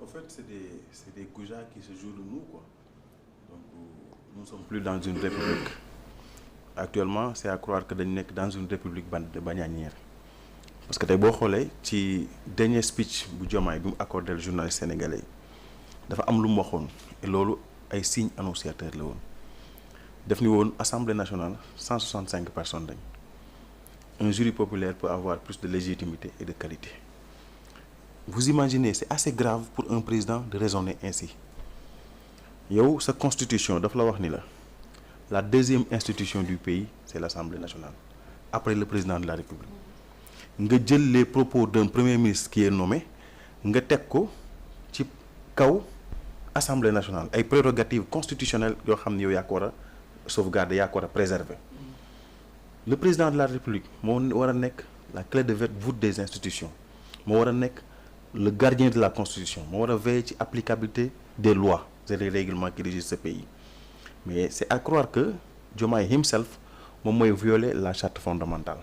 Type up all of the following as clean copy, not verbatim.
En fait, c'est des goujats qui se jouent de nous, quoi. Donc, nous ne sommes plus dans une république. Actuellement, c'est à croire que dañu nekk dans une république bananière. Parce que tey boo xoolee ci dernier speech bu Diomaye bi mu accordé le journaliste sénégalais dafa am lu mu waxoon et loolu ay signes annonciateurs la woon def ni woon assemblée nationale 165 personnes lañ un jury populaire peut avoir plus de légitimité et de qualité. Vous imaginez, c'est assez grave pour un président de raisonner ainsi. Yow sa constitution dafa la wax ni la deuxième institution du pays c'est l'Assemblée nationale après le président de la République. Nga jël les propos d'un premier ministre qui est nommé nga teg ko ci kaw Assemblée nationale ay prérogatives constitutionnelles yoo xam ne yow yaa ko war a sauvegarder yaa ko war a préserver. Le président de la République moo war a nekk la clé de voûte des institutions moo war a nekk le gardien de la constitution moo war a veiller ci applicabilité des lois et des règlements qui régissent ce pays. Mais c'est à croire que Diomaye himself moom mooy violer la charte fondamentale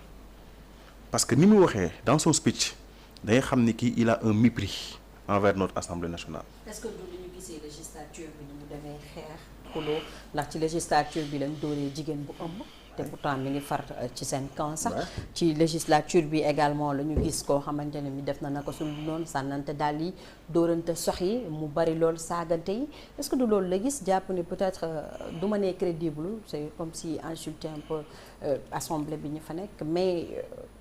parce que ni mu waxee dans son speech da ngay xam ni kii il a un mépris envers notre Assemblée nationale. Est-ce que du ñu gisee législature bi ni mu demee xeex xuloo ndax ci législature bi lañ dóoree jigéen bu ëmb te pourtant mi ngi far ci seen camp sax ci législature bi également la ñu gis koo xamante ne mi def na naka sul noonu sànnante daal yi dóorante sox yi mu bari loolu saagante yi est-ce que du loolu la gis jàpp ne peut-être du ma nee crédible c'est comme si insulter un peu assemblée bi ñu fa nekk mais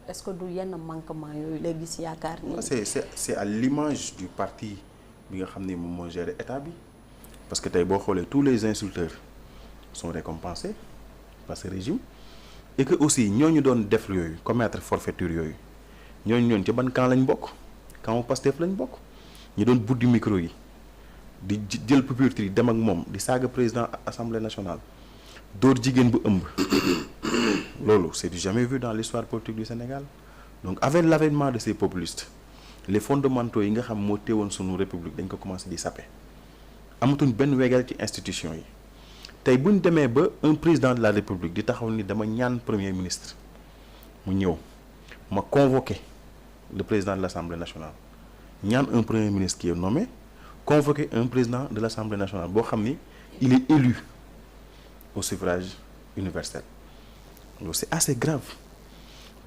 est-ce que du yenn manquement yooyu la gis yaakaar ni c'est à l'image du parti bi nga xam ne moom moo gérer état bi parce que tey boo xoolee tous les insulteurs sont récompensés par ce régime et que aussi ñooñu doon def yooyu commettre forfaiture yooyu ñooñu ci ban camp lañ bokk camp Pastef lañ bokk ñu doon buddi micro yi di jël pupitre yi dem ak moom di saaga président assemblée nationale dóor jigéen bu ëmb loolu c'est du jamais vu dans l'histoire politique du Sénégal. Donc avec l'avènement de ces populistes les fondamentaux yi nga xam moo teewoon sunu république dañ ko commencé di saper amatuñ benn wegal ci institution yi. tey bu ñu demee ba un président de la république di taxaw ni dama ñaan premier ministre mu ñëw ma convoqué le président de l'Assemblée nationale ñaan un premier ministre qui est nommé convoqué un président de l'Assemblée nationale boo xam ni il est élu au suffrage universel loolu c'est assez grave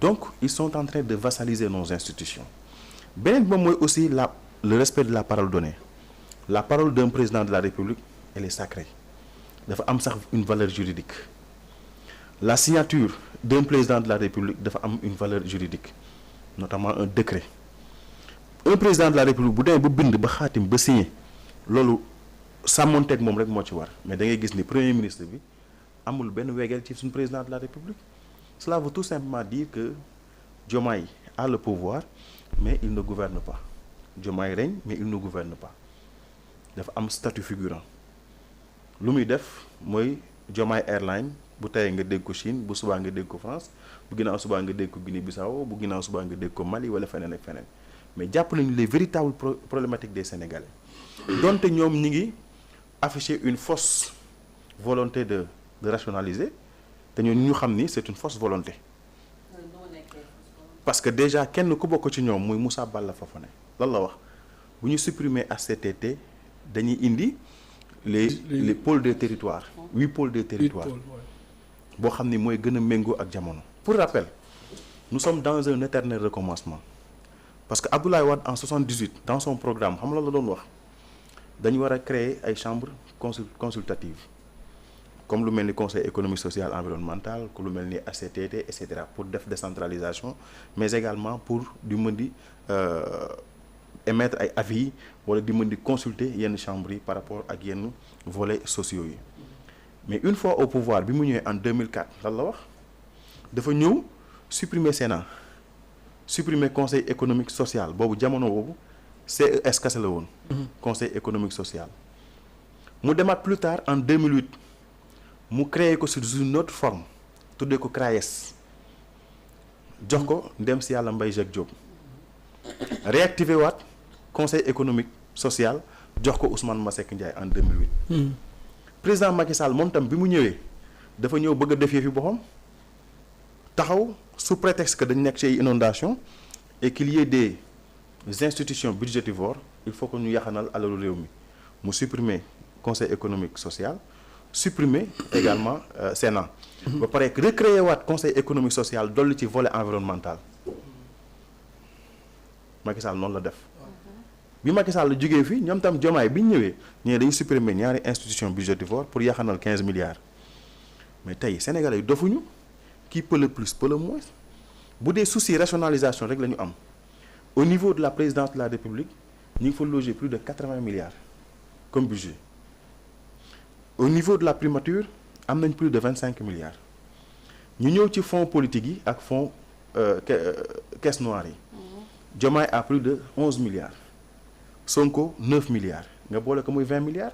donc ils sont en train de vassaliser nos institutions beneen ba mooy aussi le respect de la parole donnée la parole d'un président de la république elle est sacrée dafa am sax une valeur juridique la signature d'un président de la République dafa am une valeur juridique notamment un décret un président de la République bu demee ba bind ba xaatim ba signé loolu sàmmonteeg moom rek moo ci war mais da ngay gis ni premier ministre bi amul benn wegeel ci suñu président de la République cela veut tout simplement dire que Diomaye a le pouvoir mais il ne gouverne pas Diomaye règne mais il ne gouverne pas dafa am statut figurant lu muy def mooy Diomaye Airlines bu teyee nga dégg ko Chine bu subaa nga dégg ko France bu ginnaaw subaa nga dégg ko Guinée-Bissau bu ginnaaw subaa nga dégg ko Mali wala feneen ak feneen mais jàpp nañu les véritables problématiques des Sénégalais donte ñoom ñi ngi afficher une fausse volonté de rationaliser te ñoo ñu xam ni c'est une fausse volonté parce que déjà kenn ku bokk ci ñoom muy Moussa Balla Fofana lan la wax bu ñu supprimer HCCT dañuy indi les pôles des territoires 8 pôles des territoires boo xam ni mooy gën a méngoo ak jamono. Pour rappel nous sommes dans un éternel recommencement parce que Abdoulaye Wade en 78 dans son programme xam la doon wax dañu war a créer ay chambres consultatives comme lu mel ni conseil économique social environnemental ku lu mel ni HCCT et cetera pour def décentralisation mais également pour di mën di émettre ay avis wala di mën di consulter yenn chambres yi par rapport ak yenn volets sociaux yi mais une fois au pouvoir bi mu ñëwee en 2004 lan la wax dafa ñëw supprimer Sénat supprimer conseil économique social boobu jamono boobu CES kese la woon. conseil économique social. mu demaat plus tard en 2008 mu créé ko sous une autre forme tuddee ko CRAES jox ko ndem si yàlla Mbaye Jacques Diop réactivé waat conseil économique social jox ko Ousmane Masseck Ndiaye en 2008. président Macky Sall moom tam bi mu ñëwee dafa ñëw bëgg a def yëfi boppam taxaw sous prétexte que dañu nekk ci inondation et qu'il y ait institutions budgétivores il faut que ñu yaxanal alalu réew mi mu supprimer conseil économique social supprimer également Sénat ba pare recréer waat conseil économique social dolli ci volet environnemental Macky Sall noonu la def bi Macky Sall la jógee fii ñoom tam Diomaye bi ñu ñëwee ñee dañu supprimer ñaari institution budgétivore pour yaxanal 15 milliards mais tey Sénégalais yi dofuñu qui peut le plus peut le moins bu dee souci rationalisation rek la ñu am au niveau de la présidence de la République ñu ngi fa loger plus de 80 milliards comme budget au niveau de la primature am nañ plus de 25 milliards ñu ñëw ci fonds politique yi ak fonds caisse noire yi Diomaye a plus de 11 milliards Sonko 9 milliards nga boole ko muy 20 milliards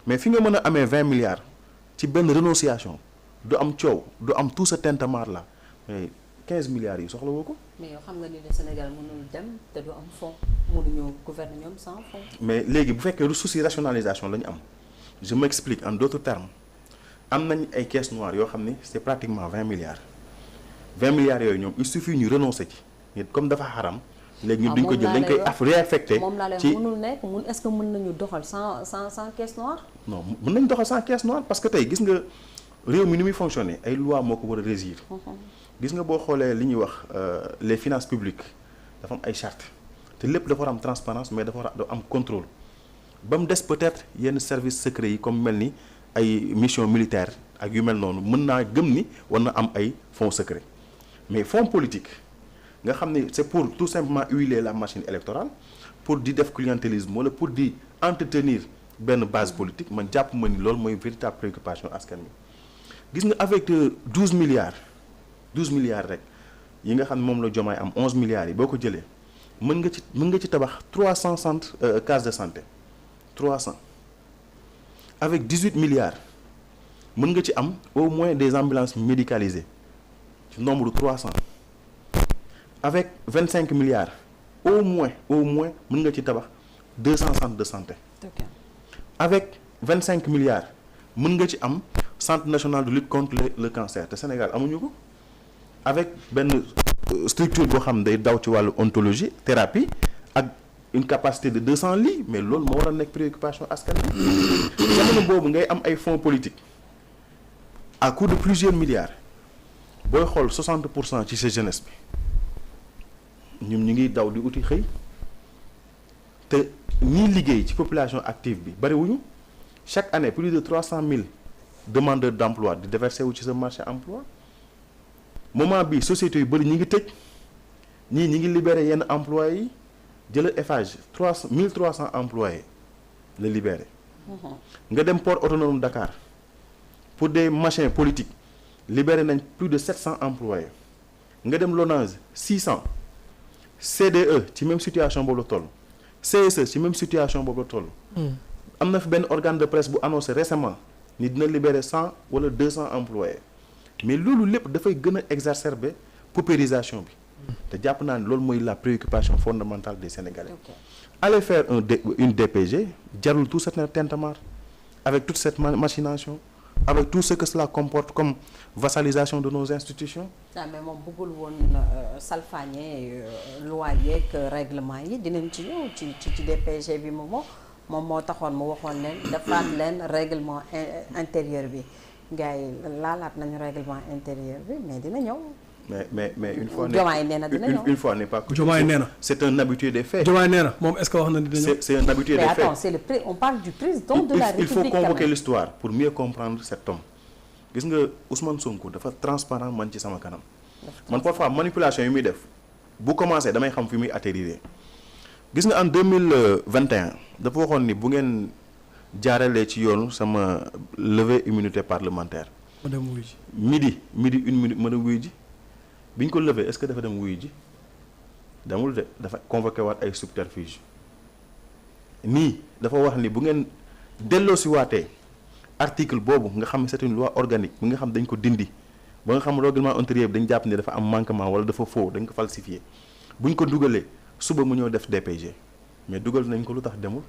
mais fi nga mën a amee 20 milliards ci benn renonciation du am coow du am tout ce tintamarre là mais 15 milliards yi soxla woo ko. mais yow xam nga ni le Sénégal mënul dem te du am fonds mënuñoo gouverner ñoom sans fonds. mais léegi bu fekkee souci rationalisation la ñu am je m'explique en d'autres termes am nañ ay caisses noires yoo xam ni c'est pratiquement 20 milliards 20 milliards yooyu ñoom il suffit ñu renoncer ci comme dafa xaram. léegi ñun duñ ko jël dañ koy réaffecté. moom laa lay mënul nekk est-ce que mën nañu doxal sans caisse noire. non mën nañ doxal sans caisse noire parce que tey gis nga réew mi ni muy fonctionner ay loi moo ko war a régir. gis nga boo xoolee li ñuy wax les finances publiques dafa am ay chartes te lépp dafa war am transparence mais dafa war a am contrôle ba mu des peut-être yenn services secrets yi comme mel ni ay mission militaire ak yu mel noonu mën naa gëm ni war na am ay fonds secrets mais fonds politique. nga xam ne c'est pour tout simplement huiler la machine électorale pour di def clientélisme wala pour di entretenir benn base politique man jàpp ma ni loolu mooy véritable préoccupation askan wi gis nga avec 12 milliards rek yi nga xam ne moom la Diomaye am 11 milliards yi boo ko jëlee mën nga ci tabax 300 centres cases de santé 300 avec 18 milliards mën nga ci am au moins des ambulances médicalisées ci nombre de 300 avec 25 milliards au moins mën nga ci tabax 200 centres de santé. Okay. Avec 25 milliards mën nga ci am centre national de lutte contre le cancer te Sénégal amuñu ko avec benn structure boo xam day daw ci wàllu oncologie thérapie ak une capacité de 200 lits mais loolu moo war a nekk préoccupation askan bi jamono boobu ngay am ay fonds politiques à coût de plusieurs milliards booy xool 60% ci sa jeunesse bi. ñun ñu ngi daw di uti xëy te ñiy liggéey ci population active bi bariwuñu chaque année plus de 300 000 demandeurs d'emploi di déverser wu ci sa marché emploi moment bi sociétés yu bëri ñi ngi tëj ñii ñi ngi libéré yenn employés yi jëla Eiffage 1300 employés la libéré nga dem port autonome Dakar pour des machins politiques libéré nañ plus de 700 employés nga dem Lonase 600 CDE ci même situation boobu la toll CSE ci même situation boobu la toll. am na fi benn organe de presse bu annoncé récemment ni dina libérer 100 wala 200 employés mais loolu lépp dafay gën a exacerber paupérisation bi te jàpp naa ne loolu mooy la préoccupation fondamentale des Sénégalais. Okay. Aller faire une DPG jarul tout ce tintamarre avec toute cette machination. avec tout ce que cela comporte comme vassalisation de nos institutions. waaw mais moom bëggul woon salfaañe loi yeeg règlement yi dinañ ci ñëw ci DPG bi moom moo taxoon mu waxoon leen defaat leen règlement intérieur bi gars yi laalaat nañu règlement intérieur bi mais dina ñëw. mais une fois. Diomaye nee na dina ñëw une fois n'est pas coutume. Diomaye nee na c'est un habitué des faits. Diomaye nee na moom est-ce que wax na ni dina ñëw. c'est un habitué des faits. mais attends on parle du président de la République. Il faut convoquer l'histoire pour mieux comprendre cet homme. gis nga Ousmane Sonko dafa transparent man ci sama kanam. man parfois manipulation yi muy def bu commencé damay xam fi muy atterrir. gis nga en 2021 dafa waxoon ni bu ngeen jaaralee ci yoonu sama levée immunité parlementaire. ma dem wuyu ji. midi 1 minute ma dem wuyu ji bi ñu ko levé est-ce que dafa dem wuyu ji demul de dafa convoqué waat ay subterfuge nii dafa wax ni bu ngeen delloo si waatee article boobu nga xam ne c'est une loi organique bi nga xam dañ ko dindi ba nga xam règlement intérieur bi dañ jàpp ni dafa am manquement wala dafa faux dañ ko falsifié bu ñu ko dugalee suba mu ñëw def DPG mais dugal nañ ko lu tax demul